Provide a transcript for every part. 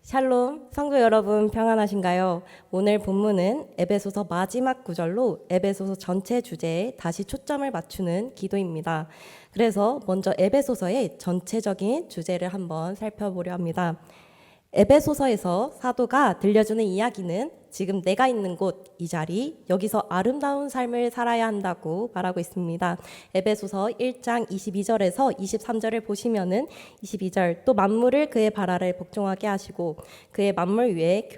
샬롬, 성도 여러분 평안하신가요? 오늘 본문은 에베소서 마지막 구절로 에베소서 전체 주제에 다시 초점을 맞추는 기도입니다. 그래서 먼저 에베소서의 전체적인 주제를 한번 살펴보려 합니다. 에베소서에서 사도가 들려주는 이야기는 지금 내가 있는 곳, 이 자리, 여기서 아름다운 삶을 살아야 한다고 말하고 있습니다. 에베소서 1장 22절에서 23절을 보시면은 22절 또 만물을 그의 발 아래 복종하게 하시고 그의 만물 위에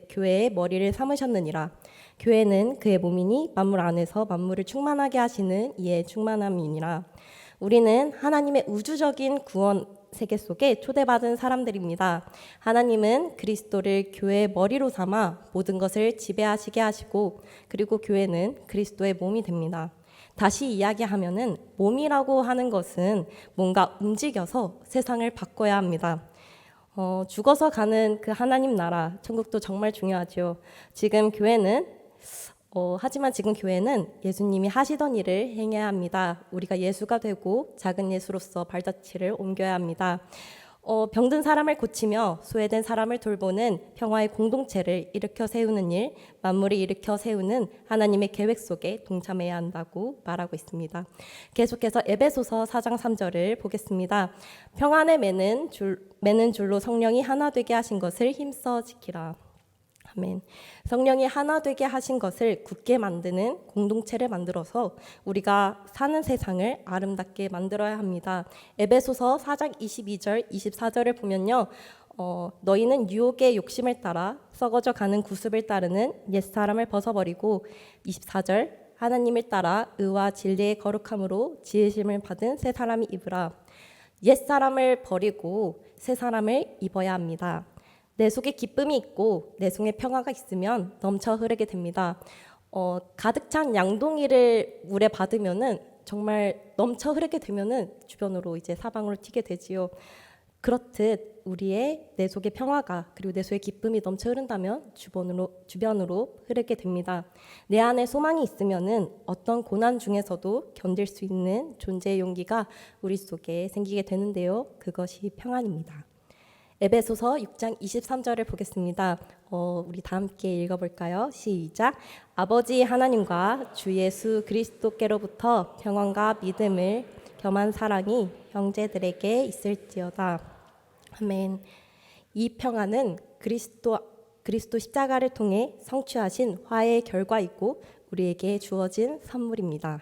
교회의 머리를 삼으셨느니라. 교회는 그의 몸이니 만물 안에서 만물을 충만하게 하시는 이의 충만함이니라. 우리는 하나님의 우주적인 구원 세계 속에 초대받은 사람들입니다. 하나님은 그리스도를 교회의 머리로 삼아 모든 것을 지배하시게 하시고 그리고 교회는 그리스도의 몸이 됩니다. 다시 이야기하면은 몸이라고 하는 것은 뭔가 움직여서 세상을 바꿔야 합니다. 죽어서 가는 그 하나님 나라, 천국도 정말 중요하죠. 하지만 지금 교회는 예수님이 하시던 일을 행해야 합니다. 우리가 예수가 되고 작은 예수로서 발자취를 옮겨야 합니다. 병든 사람을 고치며 소외된 사람을 돌보는 평화의 공동체를 일으켜 세우는 일, 만물을 일으켜 세우는 하나님의 계획 속에 동참해야 한다고 말하고 있습니다. 계속해서 에베소서 4장 3절을 보겠습니다. 평안에 매는 줄로 성령이 하나 되게 하신 것을 힘써 지키라. 아멘. 성령이 하나 되게 하신 것을 굳게 만드는 공동체를 만들어서 우리가 사는 세상을 아름답게 만들어야 합니다. 에베소서 4장 22절, 24절을 보면요. 너희는 유혹의 욕심을 따라 썩어져 가는 구습을 따르는 옛사람을 벗어버리고 24절 하나님을 따라 의와 진리의 거룩함으로 지으심을 받은 새 사람이 입으라. 옛사람을 버리고 새 사람을 입어야 합니다. 내 속에 기쁨이 있고 내 속에 평화가 있으면 넘쳐 흐르게 됩니다. 가득 찬 양동이를 물에 받으면은 정말 넘쳐 흐르게 되면은 주변으로 이제 사방으로 튀게 되지요. 그렇듯 우리의 내 속에 평화가 그리고 내 속에 기쁨이 넘쳐 흐른다면 주변으로 흐르게 됩니다. 내 안에 소망이 있으면은 어떤 고난 중에서도 견딜 수 있는 존재의 용기가 우리 속에 생기게 되는데요. 그것이 평안입니다. 에베소서 6장 23절을 보겠습니다. 우리 다 함께 읽어볼까요? 시작. 아버지 하나님과 주 예수 그리스도께로부터 평안과 믿음을 겸한 사랑이 형제들에게 있을지어다. 아멘. 이 평안은 그리스도 십자가를 통해 성취하신 화해의 결과이고 우리에게 주어진 선물입니다.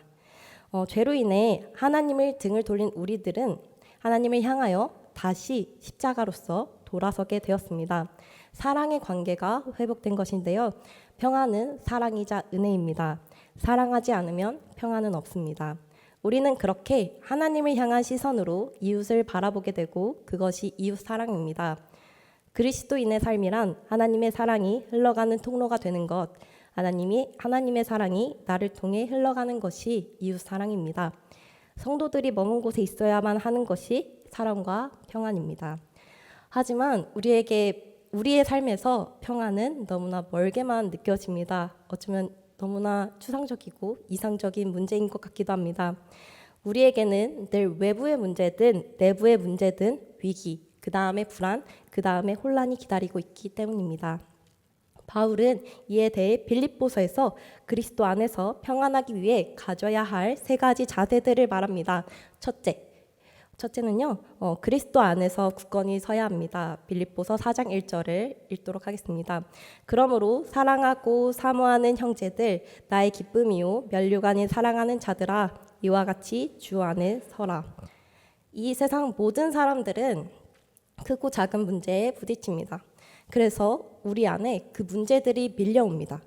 죄로 인해 하나님을 등을 돌린 우리들은 하나님을 향하여 다시 십자가로서 돌아서게 되었습니다. 사랑의 관계가 회복된 것인데요. 평안은 사랑이자 은혜입니다. 사랑하지 않으면 평안은 없습니다. 우리는 그렇게 하나님을 향한 시선으로 이웃을 바라보게 되고 그것이 이웃 사랑입니다. 그리스도인의 삶이란 하나님의 사랑이 흘러가는 통로가 되는 것, 하나님의 사랑이 나를 통해 흘러가는 것이 이웃 사랑입니다. 성도들이 머문 곳에 있어야만 하는 것이 사랑과 평안입니다. 하지만 우리의 삶에서 평안은 너무나 멀게만 느껴집니다. 어쩌면 너무나 추상적이고 이상적인 문제인 것 같기도 합니다. 우리에게는 늘 외부의 문제든 내부의 문제든 위기, 그 다음에 불안, 그 다음에 혼란이 기다리고 있기 때문입니다. 바울은 이에 대해 빌립보서에서 그리스도 안에서 평안하기 위해 가져야 할 세 가지 자세들을 말합니다. 첫째는요, 그리스도 안에서 굳건히 서야 합니다. 빌립보서 4장 1절을 읽도록 하겠습니다. 그러므로 사랑하고 사모하는 형제들, 나의 기쁨이요 면류관이 사랑하는 자들아, 이와 같이 주 안에 서라. 이 세상 모든 사람들은 크고 작은 문제에 부딪힙니다. 그래서 우리 안에 그 문제들이 밀려옵니다.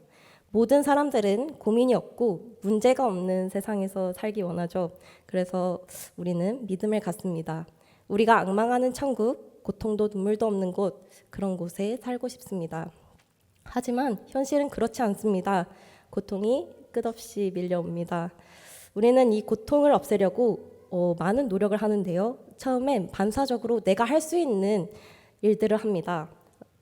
모든 사람들은 고민이 없고 문제가 없는 세상에서 살기 원하죠. 그래서 우리는 믿음을 갖습니다. 우리가 앙망하는 천국, 고통도 눈물도 없는 곳, 그런 곳에 살고 싶습니다. 하지만 현실은 그렇지 않습니다. 고통이 끝없이 밀려옵니다. 우리는 이 고통을 없애려고 많은 노력을 하는데요. 처음엔 반사적으로 내가 할 수 있는 일들을 합니다.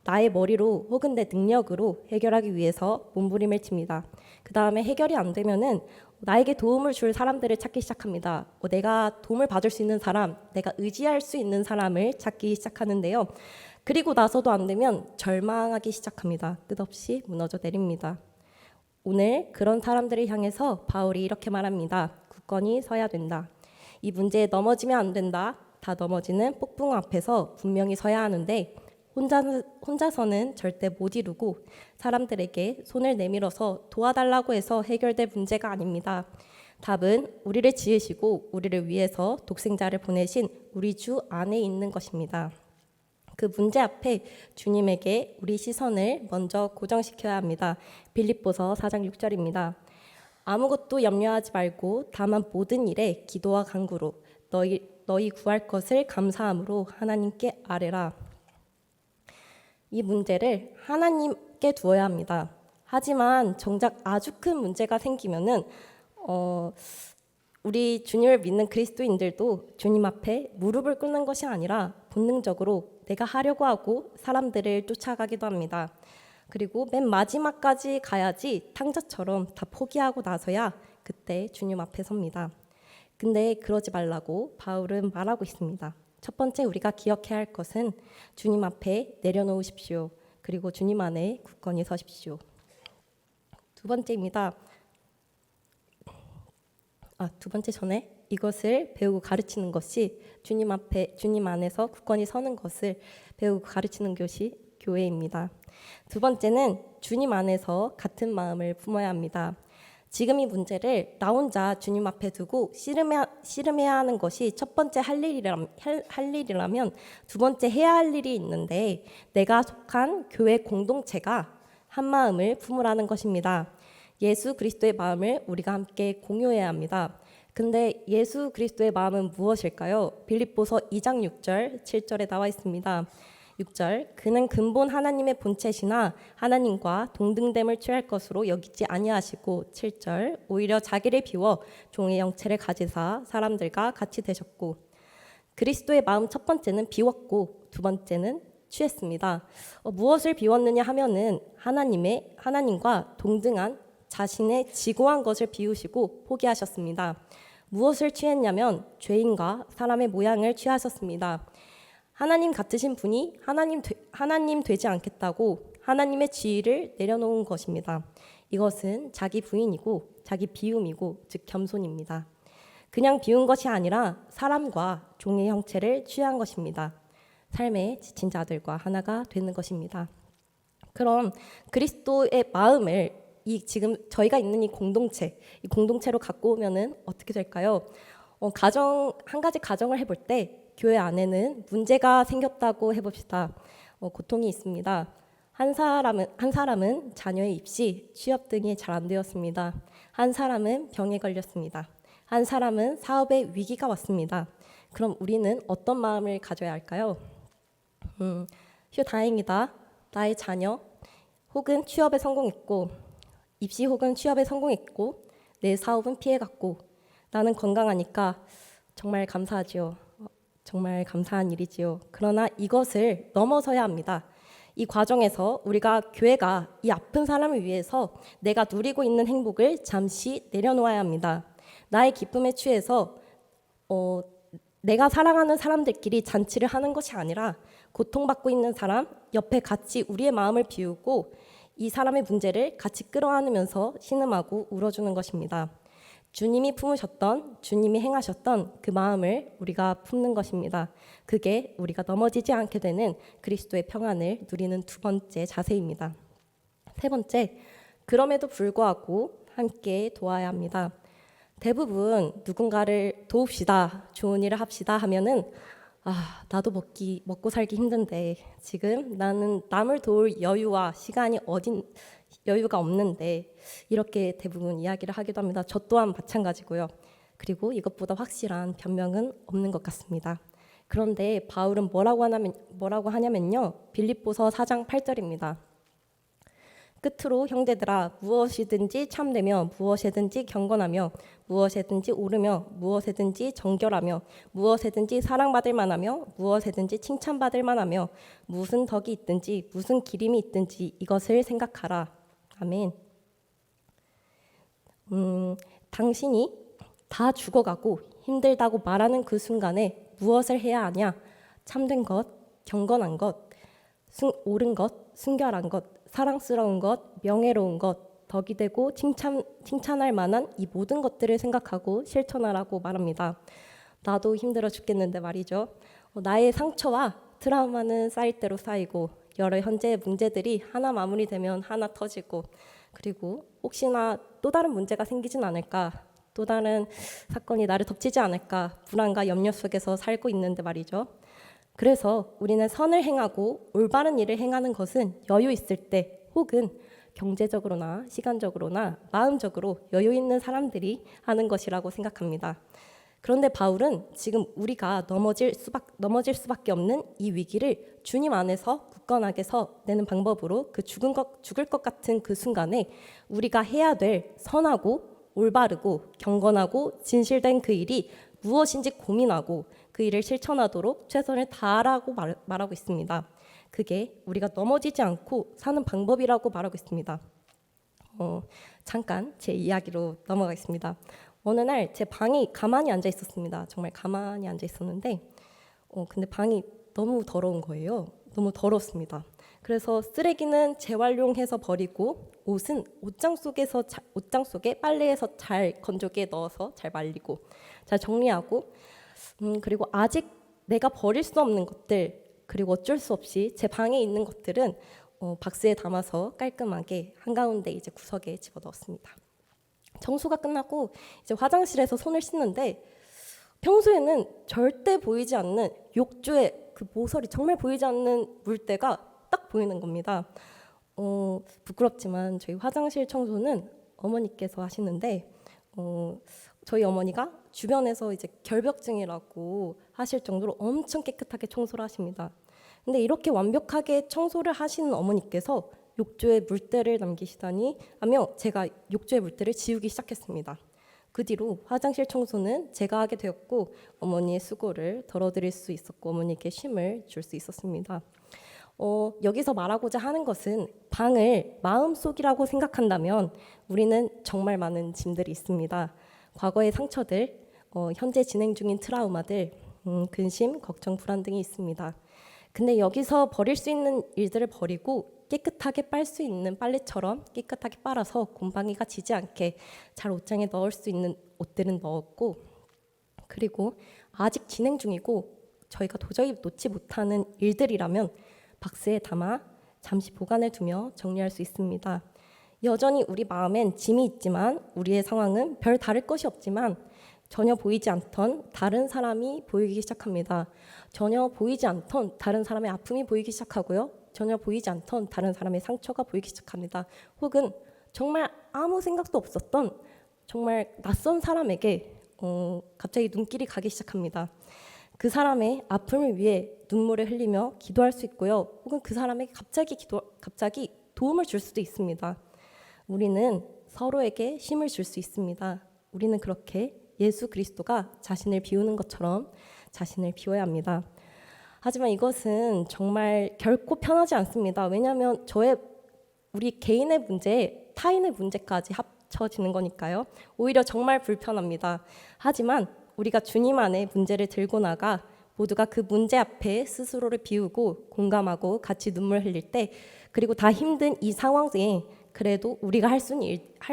나의 머리로 혹은 내 능력으로 해결하기 위해서 몸부림을 칩니다. 그 다음에 해결이 안 되면은 나에게 도움을 줄 사람들을 찾기 시작합니다. 내가 도움을 받을 수 있는 사람, 내가 의지할 수 있는 사람을 찾기 시작하는데요. 그리고 나서도 안 되면 절망하기 시작합니다. 끝없이 무너져 내립니다. 오늘 그런 사람들을 향해서 바울이 이렇게 말합니다. 굳건히 서야 된다. 이 문제에 넘어지면 안 된다. 다 넘어지는 폭풍 앞에서 분명히 서야 하는데 혼자서는 절대 못 이루고 사람들에게 손을 내밀어서 도와달라고 해서 해결될 문제가 아닙니다. 답은 우리를 지으시고 우리를 위해서 독생자를 보내신 우리 주 안에 있는 것입니다. 그 문제 앞에 주님에게 우리 시선을 먼저 고정시켜야 합니다. 빌립보서 4장 6절입니다. 아무것도 염려하지 말고 다만 모든 일에 기도와 간구로 너희 구할 것을 감사함으로 하나님께 아뢰라. 이 문제를 하나님께 두어야 합니다. 하지만 정작 아주 큰 문제가 생기면은 우리 주님을 믿는 그리스도인들도 주님 앞에 무릎을 꿇는 것이 아니라 본능적으로 내가 하려고 하고 사람들을 쫓아가기도 합니다. 그리고 맨 마지막까지 가야지 탕자처럼 다 포기하고 나서야 그때 주님 앞에 섭니다. 근데 그러지 말라고 바울은 말하고 있습니다. 첫 번째 우리가 기억해야 할 것은 주님 앞에 내려놓으십시오. 그리고 주님 안에 굳건히 서십시오. 두 번째입니다. 두 번째 전에 이것을 배우고 가르치는 것이 주님 앞에 주님 안에서 굳건히 서는 것을 배우고 가르치는 것이 교회입니다. 두 번째는 주님 안에서 같은 마음을 품어야 합니다. 지금 이 문제를 나 혼자 주님 앞에 두고 씨름해야 하는 것이 첫 번째 할 일이라면 두 번째 해야 할 일이 있는데 내가 속한 교회 공동체가 한 마음을 품으라는 것입니다. 예수 그리스도의 마음을 우리가 함께 공유해야 합니다. 근데 예수 그리스도의 마음은 무엇일까요? 빌립보서 2장 6절, 7절에 나와 있습니다. 6절 그는 근본 하나님의 본체시나 하나님과 동등됨을 취할 것으로 여기지 아니하시고 7절 오히려 자기를 비워 종의 형체를 가지사 사람들과 같이 되셨고 그리스도의 마음 첫 번째는 비웠고 두 번째는 취했습니다. 무엇을 비웠느냐 하면은 하나님과 동등한 자신의 지고한 것을 비우시고 포기하셨습니다. 무엇을 취했냐면 죄인과 사람의 모양을 취하셨습니다. 하나님 같으신 분이 하나님 되지 않겠다고 하나님의 지위를 내려놓은 것입니다. 이것은 자기 부인이고 자기 비움이고 즉 겸손입니다. 그냥 비운 것이 아니라 사람과 종의 형체를 취한 것입니다. 삶에 지친 자들과 하나가 되는 것입니다. 그럼 그리스도의 마음을 지금 저희가 있는 이 공동체로 갖고 오면은 어떻게 될까요? 한 가지 가정을 해볼 때 교회 안에는 문제가 생겼다고 해봅시다. 고통이 있습니다. 한 사람은 자녀의 입시, 취업 등이 잘 안 되었습니다. 한 사람은 병에 걸렸습니다. 한 사람은 사업에 위기가 왔습니다. 그럼 우리는 어떤 마음을 가져야 할까요? 휴 다행이다. 나의 자녀 혹은 취업에 성공했고 입시 혹은 취업에 성공했고 내 사업은 피해갔고 나는 건강하니까 정말 감사하지요. 정말 감사한 일이지요. 그러나 이것을 넘어서야 합니다. 이 과정에서 교회가 이 아픈 사람을 위해서 내가 누리고 있는 행복을 잠시 내려놓아야 합니다. 나의 기쁨에 취해서 내가 사랑하는 사람들끼리 잔치를 하는 것이 아니라 고통받고 있는 사람 옆에 같이 우리의 마음을 비우고 이 사람의 문제를 같이 끌어안으면서 신음하고 울어주는 것입니다. 주님이 품으셨던, 주님이 행하셨던 그 마음을 우리가 품는 것입니다. 그게 우리가 넘어지지 않게 되는 그리스도의 평안을 누리는 두 번째 자세입니다. 세 번째, 그럼에도 불구하고 함께 도와야 합니다. 대부분 누군가를 도웁시다, 좋은 일을 합시다 하면은 나도 먹고 살기 힘든데 지금 나는 남을 도울 여유와 시간이 여유가 없는데 이렇게 대부분 이야기를 하기도 합니다. 저 또한 마찬가지고요. 그리고 이것보다 확실한 변명은 없는 것 같습니다. 그런데 바울은 뭐라고 하냐면요. 빌립보서 4장 8절입니다. 끝으로 형제들아, 무엇이든지 참되며 무엇이든지 경건하며 무엇이든지 옳으며 무엇이든지 정결하며 무엇이든지 사랑받을 만하며 무엇이든지 칭찬받을 만하며 무슨 덕이 있든지 무슨 기림이 있든지 이것을 생각하라. 아멘. 당신이 다 죽어가고 힘들다고 말하는 그 순간에 무엇을 해야 하냐? 참된 것, 경건한 것, 옳은 것, 순결한 것, 사랑스러운 것, 명예로운 것, 덕이 되고 칭찬할 만한 이 모든 것들을 생각하고 실천하라고 말합니다. 나도 힘들어 죽겠는데 말이죠. 나의 상처와 트라우마는 쌓일 대로 쌓이고 여러 현재의 문제들이 하나 마무리되면 하나 터지고 그리고 혹시나 또 다른 문제가 생기진 않을까, 또 다른 사건이 나를 덮치지 않을까 불안과 염려 속에서 살고 있는데 말이죠. 그래서 우리는 선을 행하고 올바른 일을 행하는 것은 여유 있을 때 혹은 경제적으로나 시간적으로나 마음적으로 여유 있는 사람들이 하는 것이라고 생각합니다. 그런데 바울은 지금 우리가 넘어질 수밖에 없는 이 위기를 주님 안에서 굳건하게 서내는 방법으로 그 죽을 것 같은 그 순간에 우리가 해야 될 선하고 올바르고 경건하고 진실된 그 일이 무엇인지 고민하고 그 일을 실천하도록 최선을 다하라고 말하고 있습니다. 그게 우리가 넘어지지 않고 사는 방법이라고 말하고 있습니다. 잠깐 제 이야기로 넘어가겠습니다. 어느 날 제 방이 가만히 앉아 있었습니다. 정말 가만히 앉아 있었는데 근데 방이 너무 더러운 거예요. 너무 더럽습니다. 그래서 쓰레기는 재활용해서 버리고 옷은 옷장 속에 빨래해서 잘 건조기에 넣어서 잘 말리고 잘 정리하고 그리고 아직 내가 버릴 수 없는 것들 그리고 어쩔 수 없이 제 방에 있는 것들은 박스에 담아서 깔끔하게 한가운데 이제 구석에 집어넣었습니다. 청소가 끝나고 이제 화장실에서 손을 씻는데 평소에는 절대 보이지 않는 욕조의 그 모서리 정말 보이지 않는 물때가 딱 보이는 겁니다. 부끄럽지만 저희 화장실 청소는 어머니께서 하시는데 저희 어머니가 주변에서 이제 결벽증이라고 하실 정도로 엄청 깨끗하게 청소를 하십니다. 근데 이렇게 완벽하게 청소를 하시는 어머니께서 욕조에 물때를 남기시다니 하며 제가 욕조의 물때를 지우기 시작했습니다. 그 뒤로 화장실 청소는 제가 하게 되었고 어머니의 수고를 덜어드릴 수 있었고 어머니께 쉼을 줄 수 있었습니다. 여기서 말하고자 하는 것은 방을 마음속이라고 생각한다면 우리는 정말 많은 짐들이 있습니다. 과거의 상처들, 현재 진행 중인 트라우마들, 근심, 걱정, 불안 등이 있습니다. 근데 여기서 버릴 수 있는 일들을 버리고 깨끗하게 빨 수 있는 빨래처럼 깨끗하게 빨아서 곰팡이가 지지 않게 잘 옷장에 넣을 수 있는 옷들은 넣었고 그리고 아직 진행 중이고 저희가 도저히 놓지 못하는 일들이라면 박스에 담아 잠시 보관해 두며 정리할 수 있습니다. 여전히 우리 마음엔 짐이 있지만 우리의 상황은 별 다를 것이 없지만 전혀 보이지 않던 다른 사람이 보이기 시작합니다. 전혀 보이지 않던 다른 사람의 아픔이 보이기 시작하고요. 전혀 보이지 않던 다른 사람의 상처가 보이기 시작합니다. 혹은 정말 아무 생각도 없었던 정말 낯선 사람에게 갑자기 눈길이 가기 시작합니다. 그 사람의 아픔을 위해 눈물을 흘리며 기도할 수 있고요. 혹은 그 사람에게 갑자기 도움을 줄 수도 있습니다. 우리는 서로에게 힘을 줄 수 있습니다. 우리는 그렇게 예수 그리스도가 자신을 비우는 것처럼 자신을 비워야 합니다. 하지만 이것은 정말 결코 편하지 않습니다. 왜냐하면 우리 개인의 문제, 타인의 문제까지 합쳐지는 거니까요. 오히려 정말 불편합니다. 하지만 우리가 주님 안에 문제를 들고 나가 모두가 그 문제 앞에 스스로를 비우고 공감하고 같이 눈물 흘릴 때 그리고 다 힘든 이 상황에 그래도 우리가 할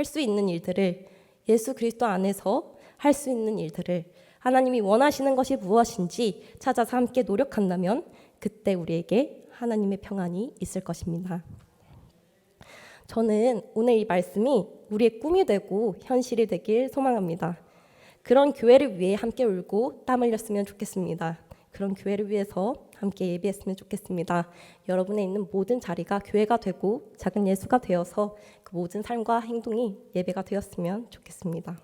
수 있는 일들을 예수 그리스도 안에서 할 수 있는 일들을 하나님이 원하시는 것이 무엇인지 찾아서 함께 노력한다면 그때 우리에게 하나님의 평안이 있을 것입니다. 저는 오늘 이 말씀이 우리의 꿈이 되고 현실이 되길 소망합니다. 그런 교회를 위해 함께 울고 땀 흘렸으면 좋겠습니다. 그런 교회를 위해서 함께 예배했으면 좋겠습니다. 여러분의 있는 모든 자리가 교회가 되고 작은 예수가 되어서 그 모든 삶과 행동이 예배가 되었으면 좋겠습니다.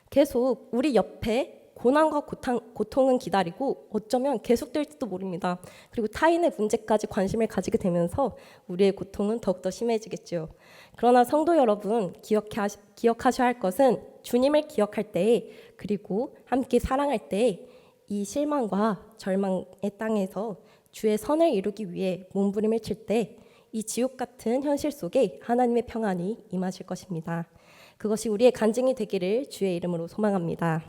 계속 우리 옆에 고난과 고통은 기다리고 어쩌면 계속될지도 모릅니다. 그리고 타인의 문제까지 관심을 가지게 되면서 우리의 고통은 더욱더 심해지겠죠. 그러나 성도 여러분, 기억하셔야 할 것은 주님을 기억할 때에, 그리고 함께 사랑할 때에 이 실망과 절망의 땅에서 주의 선을 이루기 위해 몸부림을 칠 때 이 지옥 같은 현실 속에 하나님의 평안이 임하실 것입니다. 그것이 우리의 간증이 되기를 주의 이름으로 소망합니다.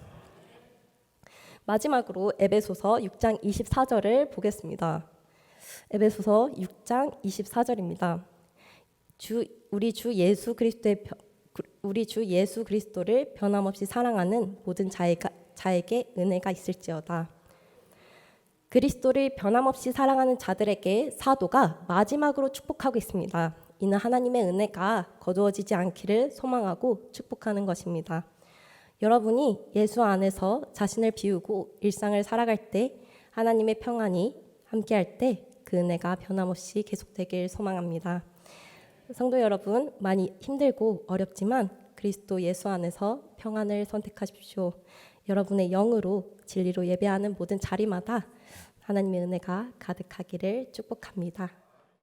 마지막으로 에베소서 6장 24절을 보겠습니다. 에베소서 6장 24절입니다. 우리 주 예수 그리스도를 변함없이 사랑하는 모든 자에게 은혜가 있을지어다. 그리스도를 변함없이 사랑하는 자들에게 사도가 마지막으로 축복하고 있습니다. 이는 하나님의 은혜가 거두어지지 않기를 소망하고 축복하는 것입니다. 여러분이 예수 안에서 자신을 비우고 일상을 살아갈 때 하나님의 평안이 함께할 때 그 은혜가 변함없이 계속되길 소망합니다. 성도 여러분, 많이 힘들고 어렵지만 그리스도 예수 안에서 평안을 선택하십시오. 여러분의 영으로 진리로 예배하는 모든 자리마다 하나님의 은혜가 가득하기를 축복합니다.